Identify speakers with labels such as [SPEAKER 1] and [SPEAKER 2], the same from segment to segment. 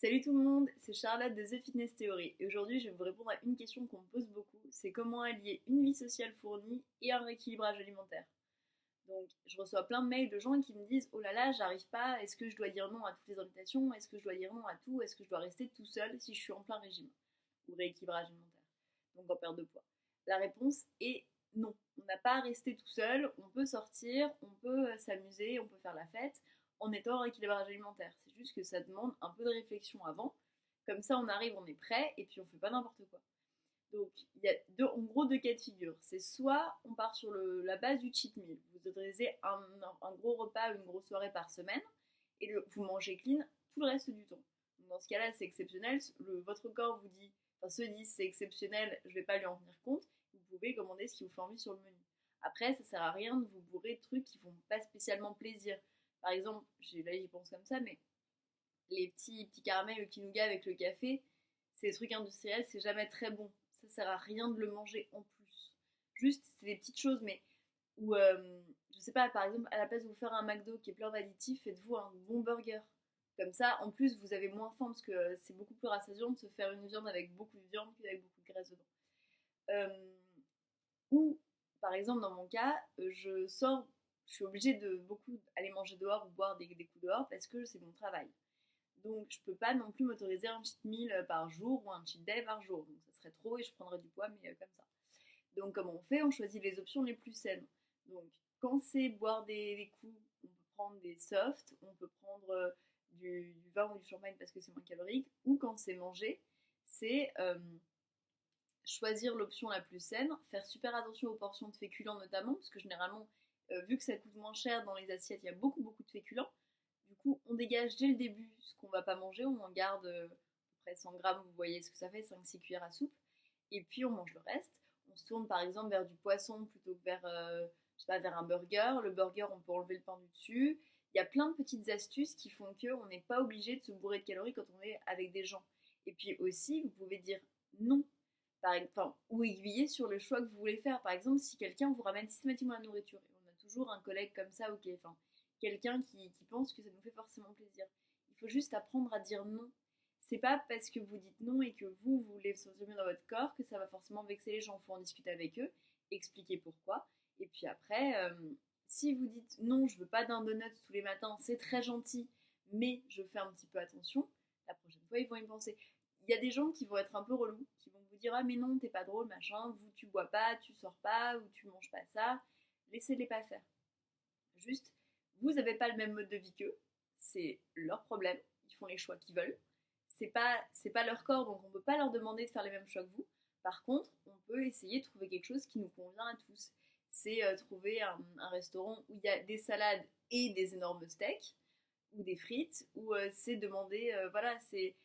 [SPEAKER 1] Salut tout le monde, c'est Charlotte de The Fitness Theory et aujourd'hui je vais vous répondre à une question qu'on me pose beaucoup, c'est comment allier une vie sociale fournie et un rééquilibrage alimentaire. Donc je reçois plein de mails de gens qui me disent oh là là j'arrive pas, est-ce que je dois dire non à toutes les invitations, est-ce que je dois dire non à tout, est-ce que je dois rester tout seul si je suis en plein régime ou rééquilibrage alimentaire, donc en perte de poids. La réponse est non, on n'a pas à rester tout seul, on peut sortir, on peut s'amuser, on peut faire la fête en étant en rééquilibrage alimentaire. C'est juste que ça demande un peu de réflexion avant. Comme ça, on arrive, on est prêt, et puis on fait pas n'importe quoi. Donc, il y a en gros deux cas de figure. C'est soit on part sur la base du cheat meal. Vous autorisez un gros repas, une grosse soirée par semaine, et vous mangez clean tout le reste du temps. Donc, dans ce cas-là, c'est exceptionnel. Votre corps vous dit, enfin se dit c'est exceptionnel, je vais pas lui en tenir compte. Vous pouvez commander ce qui vous fait envie sur le menu. Après, ça sert à rien de vous bourrer de trucs qui font pas spécialement plaisir. Par exemple, là j'y pense comme ça, mais les petits caramels, le petit nougat avec le café, c'est des trucs industriels, c'est jamais très bon. Ça sert à rien de le manger en plus. Juste, c'est des petites choses, mais où, je sais pas, par exemple, à la place de vous faire un McDo qui est plein d'additifs, faites-vous un bon burger. Comme ça, en plus, vous avez moins faim parce que c'est beaucoup plus rassasiant de se faire une viande avec beaucoup de viande qu'avec beaucoup de graisse dedans. Ou, par exemple, dans mon cas, je sors, je suis obligée de beaucoup aller manger dehors ou boire des coups dehors parce que c'est mon travail. Donc, je peux pas non plus m'autoriser un cheat meal par jour ou un cheat day par jour. Donc, ça serait trop et je prendrais du poids, mais comme ça. Donc, comment on fait? On choisit les options les plus saines. Donc, quand c'est boire des coups, on peut prendre des softs, on peut prendre du vin ou du champagne parce que c'est moins calorique. Ou quand c'est manger, c'est choisir l'option la plus saine, faire super attention aux portions de féculents notamment, parce que généralement, vu que ça coûte moins cher dans les assiettes, il y a beaucoup de féculents. Du coup, on dégage dès le début ce qu'on va pas manger, on en garde à peu près 100 grammes, vous voyez ce que ça fait, 5-6 cuillères à soupe, et puis on mange le reste. On se tourne par exemple vers du poisson plutôt que vers, je sais pas, vers un burger. Le burger, on peut enlever le pain du dessus. Il y a plein de petites astuces qui font qu'on n'est pas obligé de se bourrer de calories quand on est avec des gens. Et puis aussi, vous pouvez dire non ou aiguiller sur le choix que vous voulez faire. Par exemple, si quelqu'un vous ramène systématiquement la nourriture, et on a toujours un collègue comme ça, ok, enfin, quelqu'un qui pense que ça nous fait forcément plaisir. Il faut juste apprendre à dire non. C'est pas parce que vous dites non et que vous voulez vous sentir mieux dans votre corps que ça va forcément vexer les gens. Il faut en discuter avec eux, expliquer pourquoi. Et puis après, si vous dites non, je veux pas d'un donut tous les matins, c'est très gentil, mais je fais un petit peu attention, la prochaine fois, ils vont y penser. Il y a des gens qui vont être un peu relous, qui vont vous dire ah mais non, t'es pas drôle, machin, vous tu bois pas, tu sors pas, ou tu manges pas ça. Laissez-les pas faire. Juste, vous n'avez pas le même mode de vie qu'eux, c'est leur problème, ils font les choix qu'ils veulent. C'est pas leur corps, donc on peut pas leur demander de faire les mêmes choix que vous. Par contre, on peut essayer de trouver quelque chose qui nous convient à tous. C'est trouver un restaurant où il y a des salades et des énormes steaks, ou des frites, ou c'est demander, voilà, c'est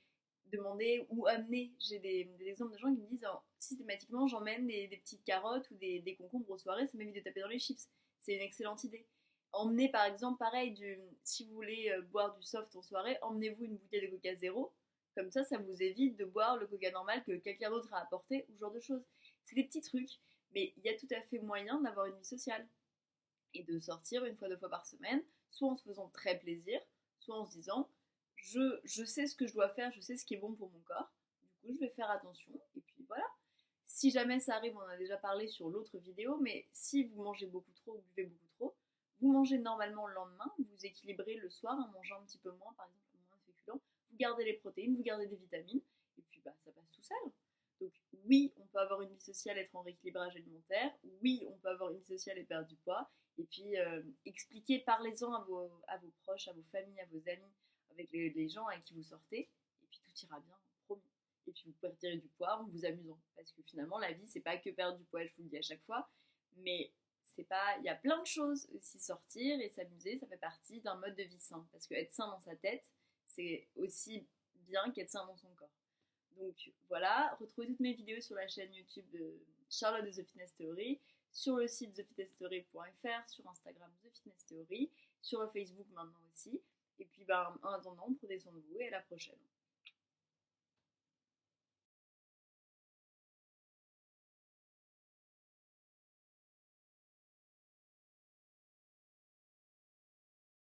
[SPEAKER 1] demander ou amener. J'ai des exemples de gens qui me disent systématiquement j'emmène des petites carottes ou des concombres aux soirées, ça m'évite de taper dans les chips. C'est une excellente idée. Emmenez par exemple, pareil, si vous voulez boire du soft en soirée, emmenez-vous une bouteille de coca zéro. Comme ça vous évite de boire le coca normal que quelqu'un d'autre a apporté ou ce genre de choses. C'est des petits trucs, mais il y a tout à fait moyen d'avoir une vie sociale et de sortir une fois, 2 fois par semaine, soit en se faisant très plaisir, soit en se disant je sais ce que je dois faire, je sais ce qui est bon pour mon corps, du coup je vais faire attention, et puis voilà. Si jamais ça arrive, on en a déjà parlé sur l'autre vidéo, mais si vous mangez beaucoup trop ou buvez beaucoup trop, vous mangez normalement le lendemain, vous équilibrez le soir en mangeant un petit peu moins, par exemple moins de féculents, vous gardez les protéines, vous gardez des vitamines, et puis bah, ça passe tout seul. Donc oui, on peut avoir une vie sociale, être en rééquilibrage alimentaire, oui, on peut avoir une vie sociale et perdre du poids, et puis expliquez, parlez-en à vos proches, à vos familles, à vos amis, avec les gens avec qui vous sortez, et puis tout ira bien, promis. Et puis vous perdrez du poids en vous amusant, parce que finalement la vie c'est pas que perdre du poids, je vous le dis à chaque fois, mais c'est pas, il y a plein de choses aussi, sortir et s'amuser, ça fait partie d'un mode de vie sain, parce que être sain dans sa tête, c'est aussi bien qu'être sain dans son corps. Donc voilà, retrouvez toutes mes vidéos sur la chaîne YouTube de Charlotte de The Fitness Theory, sur le site thefitnesstheory.fr, sur Instagram The Fitness Theory, sur Facebook maintenant aussi. Et puis en attendant, prenez soin de vous et à la prochaine.